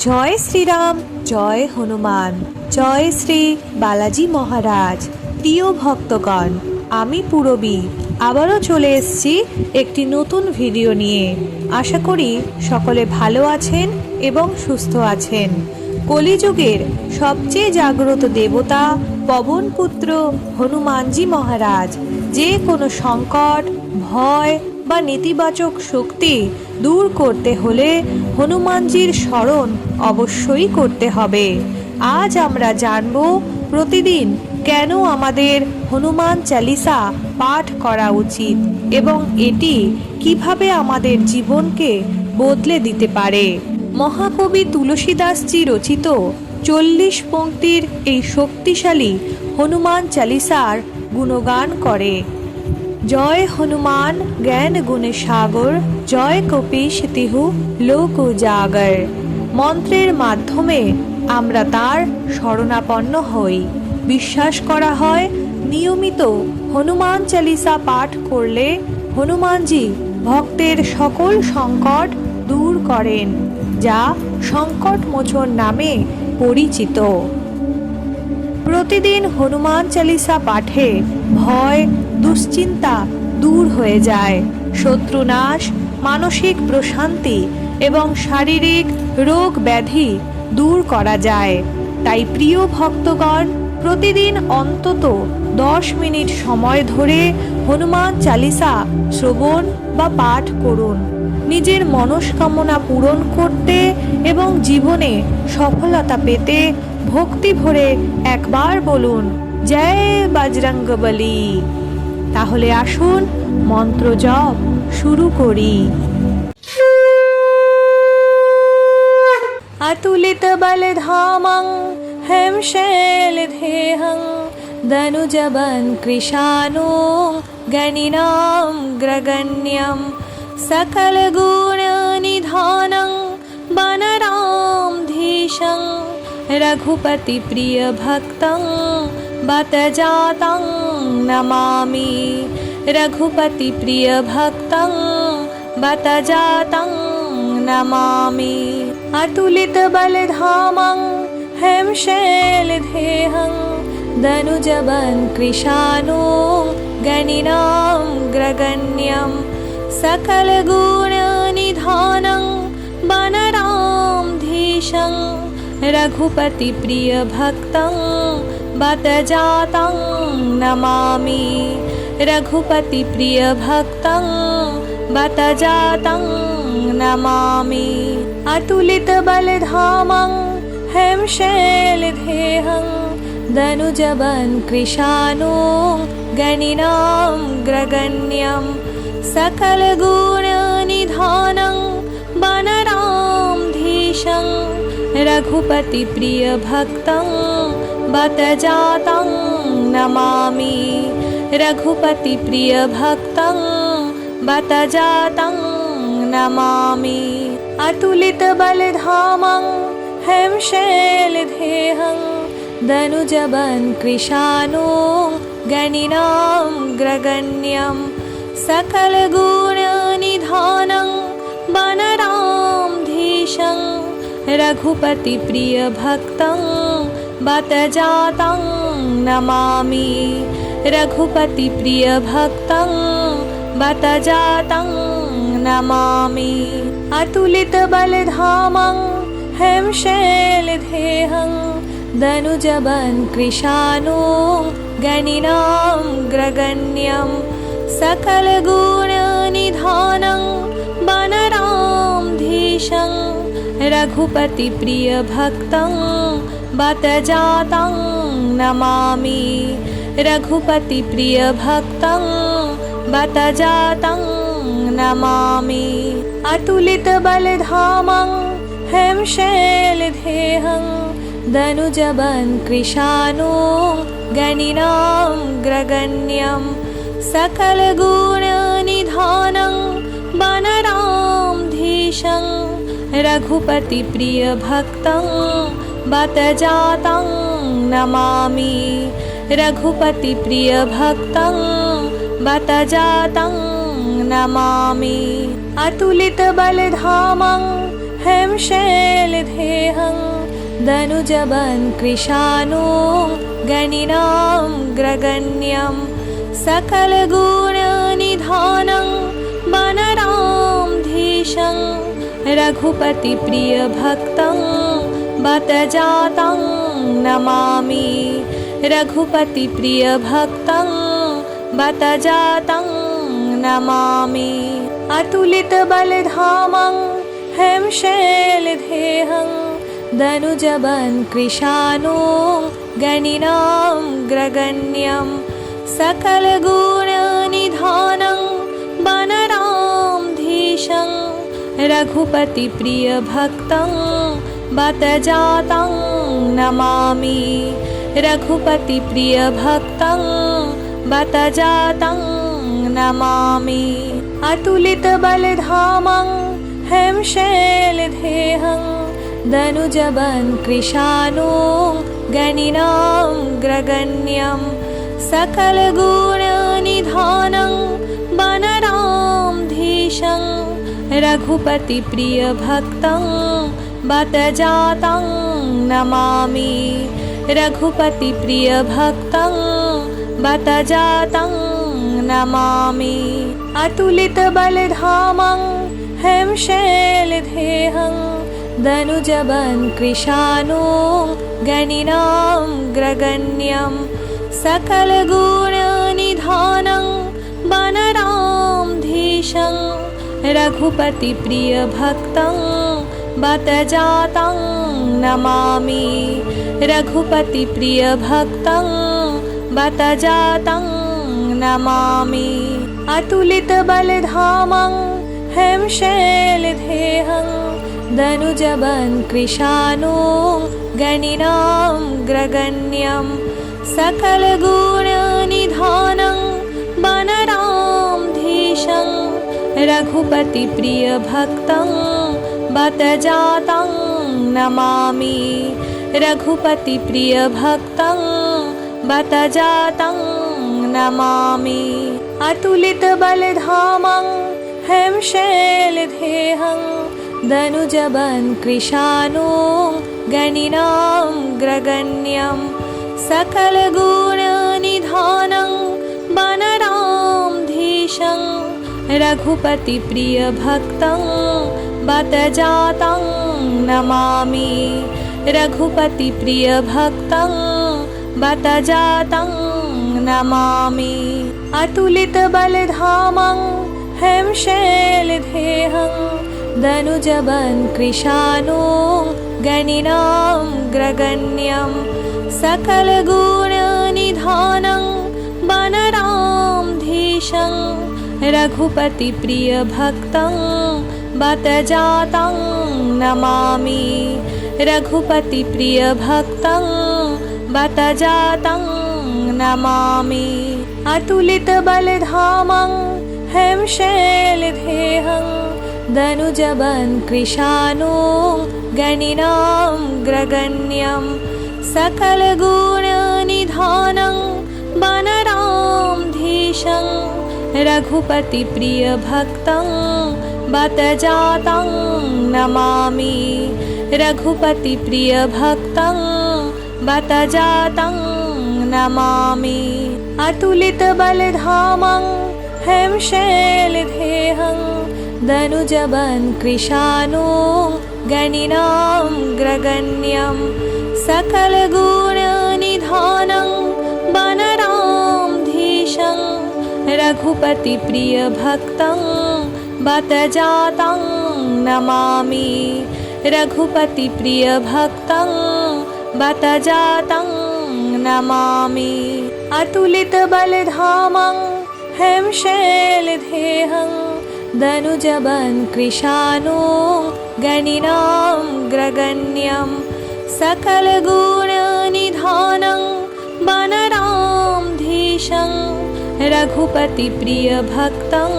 জয় শ্রীরাম, জয় হনুমান, জয় শ্রী বালাজি মহারাজ। প্রিয় ভক্তগণ, আমি পূরবী আবারও চলে এসেছি একটি নতুন ভিডিও নিয়ে। আশা করি সকলে ভালো আছেন এবং সুস্থ আছেন। কলিযুগের সবচেয়ে জাগ্রত দেবতা পবনপুত্র হনুমানজি মহারাজ যে কোনো সংকট, ভয় বা নেতিবাচক শক্তি দূর করতে হলে হনুমানজির স্মরণ অবশ্যই করতে হবে। আজ আমরা জানব প্রতিদিন কেন আমাদের হনুমান চালিসা পাঠ করা উচিত এবং এটি কিভাবে আমাদের জীবনকে বদলে দিতে পারে। মহাকবি তুলসীদাসজি রচিত 40 পংক্তির এই শক্তিশালী হনুমান চালিসার গুণগান করে। জয় হনুমান জ্ঞান গুণে সাগর, জয় কপীশ তিহু লোক উজাগর। মন্ত্রের মাধ্যমে আমরা তার শরণাপন্ন হই। বিশ্বাস করা হয় নিয়মিত হনুমান চালিসা পাঠ করলে হনুমানজি ভক্তের সকল সংকট দূর করেন, যা সংকট মোচন নামে পরিচিত। প্রতিদিন হনুমান চালিসা পাঠে ভয়, দুশ্চিন্তা দূর হয়ে যায়, শত্রুনাশ, মানসিক প্রশান্তি এবং শারীরিক রোগ ব্যাধি দূর করা যায়। তাই প্রিয় ভক্তগণ, প্রতিদিন অন্তত 10 মিনিট সময় ধরে হনুমান চালিসা শ্রবণ বা পাঠ করুন। নিজের মনস্কামনা পূরণ করতে এবং জীবনে সফলতা পেতে ভক্তি ভরে একবার বলুন জয় বজরংবলী। তাহলে আসুন মন্ত্র জপ শুরু করি। अतुलित बलधामं हेमशैलदेहं दनुजबन कृशानो गणिनां ग्रगण्यं सकलगुणनिधानं वनरामधीशं रघुपतिप्रियभक्तं बतजातं नमामि। रघुपतिप्रियभक्तं बतजातं नमामि। अतुलित बलधामं हेमशैलदेहं दनुजबन कृशानो गणिनां ग्रगण्यं सकलगुणनिधानं वनरामधीशं रघुपतिप्रियभक्तं बतजातं नमामि। रघुपतिप्रियभक्तं बतजातं नमामि। अतुलित बलधामं हेमशैलदेहं दनुजबन कृशानो गणिनां ग्रगण्यं सकलगुणनिधानं वनरामधीशं रघुपतिप्रियभक्तं बतजातं नमामि। रघुपतिप्रियभक्तं बतजातं नमामि। अतुलित बलधामं हेमशैलदेहं दनुजबन कृशानो गणिनां ग्रगण्यं सकलगुणनिधानं वनरामधीशं रघुपतिप्रियभक्तं बतजातं नमामि। रघुपतिप्रियभक्तं बतजातं नमामि। अतुलित बलधामं हेमशैलदेहं दनुजबन कृशानो गणिनां ग्रगण्यं सकलगुणनिधानं वनरामधीशं रघुपतिप्रियभक्तं बतजातं नमामि। रघुपतिप्रियभक्तं बतजातं नमामि। अतुलित बलधामं हेमशैलदेहं दनुजबन कृशानो गणिनां ग्रगण्यं सकलगुणनिधानं वनरामधीशं रघुपतिप्रियभक्तं बतजातं नमामि। रघुपतिप्रियभक्तं बतजातं नमामि। अतुलित बलधामं हेमशैलदेहं धनुजबन् कृशानं गणिनां ग्रगण्यं सकलगुणनिधानं वनरां धीशं रघुपतिप्रियभक्तं बत जातं नमामि रघुपतिप्रियभक्तं बत जातं नमामि अतुलितबलधामं हेमशैलदेहं धनुजबन् कृशानं गणिनां ग्रगण्यं सकलगुणनिधानं वनरां धीशं रघुपतिप्रियभक्तं बत जातं नमामि रघुपतिप्रियभक्तं बत जातं नमामि अतुलितबलधामं हेमशैलदेहं धनुजबन् कृशानं गणिनां ग्रगण्यं सकलगुणनिधानं वनरां धीशं रघुपतिप्रियभक्तं बत जातं नमामि रघुपतिप्रियभक्तं बत जातं नमामि अतुलितबलधामं हेमशैलदेहं धनुजबन् कृशानं गणिनां ग्रगण्यं सकलगुणनिधानं वनरां धीशं रघुपतिप्रियभक्तं बत जातं नमामि रघुपतिप्रियभक्तं बत जातं नमामि अतुलितबलधामं हेमशैलदेहं धनुजबन् कृशानं गणिनां ग्रगण्यं सकलगुणनिधानं वनरां धीशं रघुपतिप्रियभक्तं बत जातं नमामि रघुपतिप्रियभक्तं बत जातं नमामि अतुलितबलधामं हेमशैलदेहं धनुजबन् कृशानं गणिनां ग्रगण्यं सकलगुणनिधानं वनरां धीशं रघुपतिप्रियभक्तं बत जातं नमामि रघुपतिप्रियभक्तं बत जातं नमामि अतुलितबलधामं हेमशैलदेहं धनुजबन् कृशानं गणिनां ग्रगण्यं सकलगुणनिधानं वनरां धीशं रघुपतिप्रियभक्तं बत जातं नमामि रघुपतिप्रियभक्तं बत जातं नमामि अतुलितबलधामं हेमशैलदेहं धनुजबन् कृशानं गणिनां ग्रगण्यं सकलगुणनिधानं वनरां धीशं रघुपतिप्रियभक्तं बत जातं नमामि रघुपतिप्रियभक्तं बत जातं नमामि अतुलितबलधामं हेमशैलदेहं धनुजबन् कृशानं गणिनां ग्रगण्यं सकलगुणनिधानं वनरां धीशं रघुपतिप्रियभक्तं बत जातं नमामि रघुपतिप्रियभक्तं बत जातं नमामि अतुलितबलधामं हेमशैलदेहं धनुजबन् कृशानं गणिनां ग्रगण्यं सकलगुणनिधानं वनरां धीशं रघुपतिप्रियभक्तं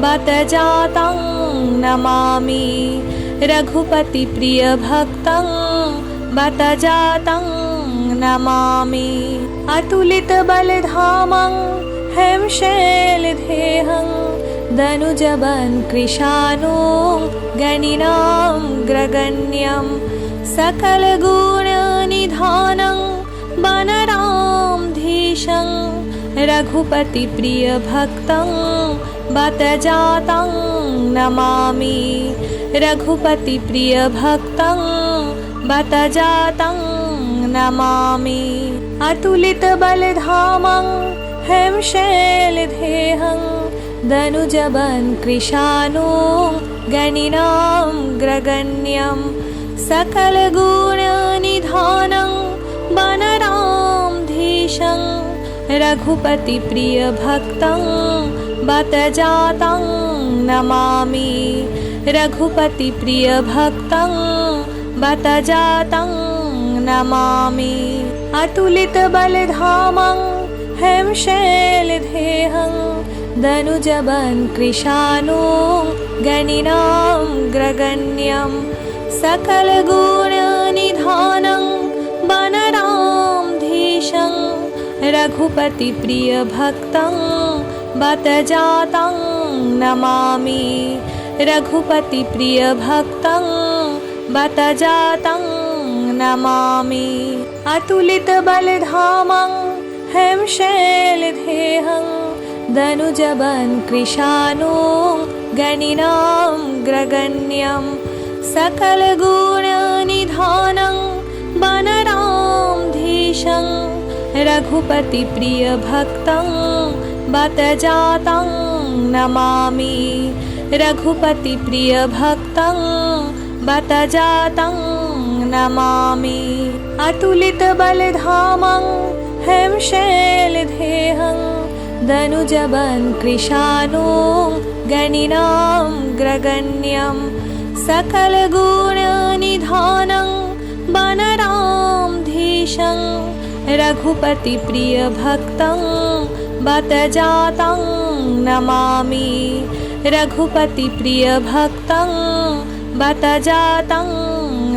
बत जातं नमामि रघुपतिप्रियभक्तं बत जातं नमामि अतुलितबलधामं हेमशैलदेहं धनुजबन् कृशानं गणिनां ग्रगण्यं सकलगुणनिधानं वनरामधीशं रघुपतिप्रियभक्तं बत जातं नमामि रघुपतिप्रियभक्तं बत जातं नमामि अतुलितबलधामं हेमशैलदेहं दनुजवन् कृशानुं गणिनां ग्रगण्यं सकलगुणनिधानं वनरामधीशं रघुपतिप्रियभक्तं बत जातं नमामि रघुपतिप्रियभक्तं बत जातं नमामि अतुलितबलधामं हेमशैलदेहं दनुजवन् कृशानुं गणिनां ग्रगण्यं सकलगुणनिधानं वनरामधीशं रघुपतिप्रियभक्तं बत जातं नमामि रघुपतिप्रियभक्तं बत जातं नमामि अतुलितबलधामं हेमशैलदेहं दनुजवन् कृशानुं गणिनां ग्रगण्यं सकलगुणनिधानं वनरामधीशं रघुपतिप्रियभक्तं बत जातं नमामि रघुपतिप्रियभक्तं बत जातं नमामि अतुलितबलधामं हेमशैलदेहं दनुजवन् कृशानुं गणिनां ग्रगण्यं सकलगुणनिधानं वनरामधीशं रघुपतिप्रियभक्तं बत जातं नमामि रघुपतिप्रियभक्तं बत जातं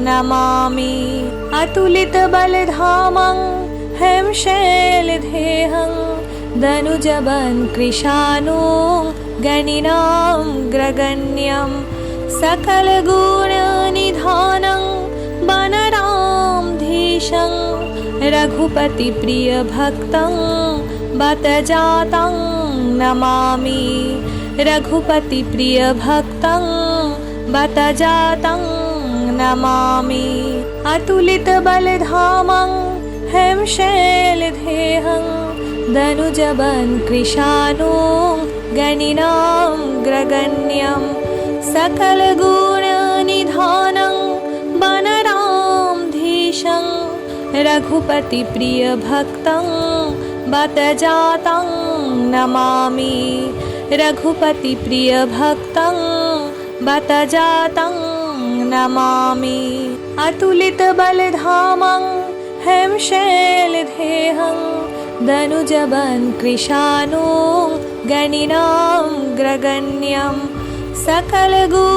नमामि अतुलितबलधामं हेमशैलदेहं दनुजवन् कृशानुं गणिनां ग्रगण्यं सकलगुणनिधानं वनरामधीशं रघुपतिप्रियभक्तं बत जातं नमामि रघुपतिप्रियभक्तं बत जातं नमामि अतुलितबलधामं हेमशैलदेहं दनुजवन् कृशानुं गणिनां ग्रगण्यं सकलगुणनिधानं वनरामधीशं रघुपतिप्रियभक्तं बत जातं नमामि रघुपतिप्रियभक्तं बत जातं नमामि अतुलितबलधामं हेमशैलदेहं दनुजवन् कृशानुं गणिनां ग्रगण्यं सकलगुणनिधानं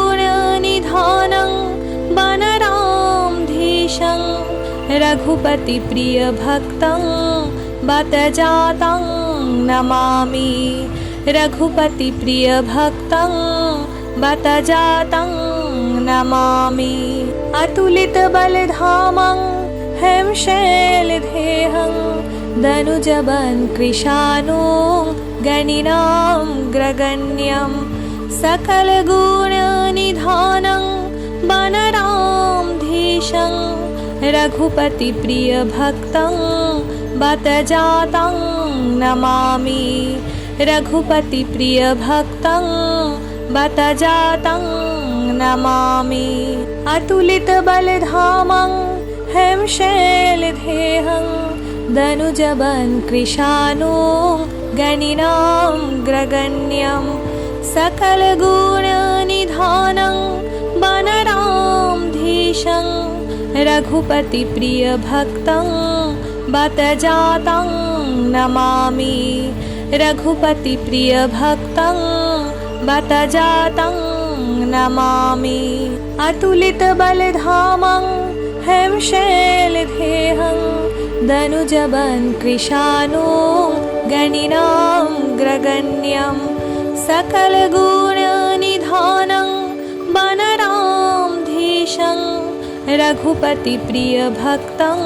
वनरामधीशं रघुपतिप्रियभक्तं बत जातं नमामि रघुपतिप्रियभक्तं बत जातं नमामि अतुलितबलधामं हेमशैलदेहं दनुजवन् कृशानुं गणिनां ग्रगण्यं सकलगुणनिधानं वनरामधीशं रघुपतिप्रियभक्तं बत जातं नमामि रघुपतिप्रियभक्तं बत जातं नमामि अतुलितबलधामं हेमशैलदेहं दनुजवन् कृशानुं गणिनां ग्रगण्यं सकलगुणनिधानं वनरामधीशं रघुपतिप्रियभक्तं बत जातं नमामि रघुपतिप्रियभक्तं बत जातं नमामि अतुलितबलधामं हेमशैलदेहं दनुजवन् कृशानुं गणिनां ग्रगण्यं सकलगुणनिधानं वनरामधीशं रघुपतिप्रियभक्तं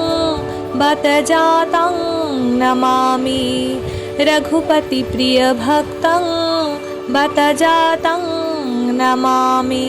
बत जातं नमामि रघुपतिप्रियभक्तं बत जातं नमामि।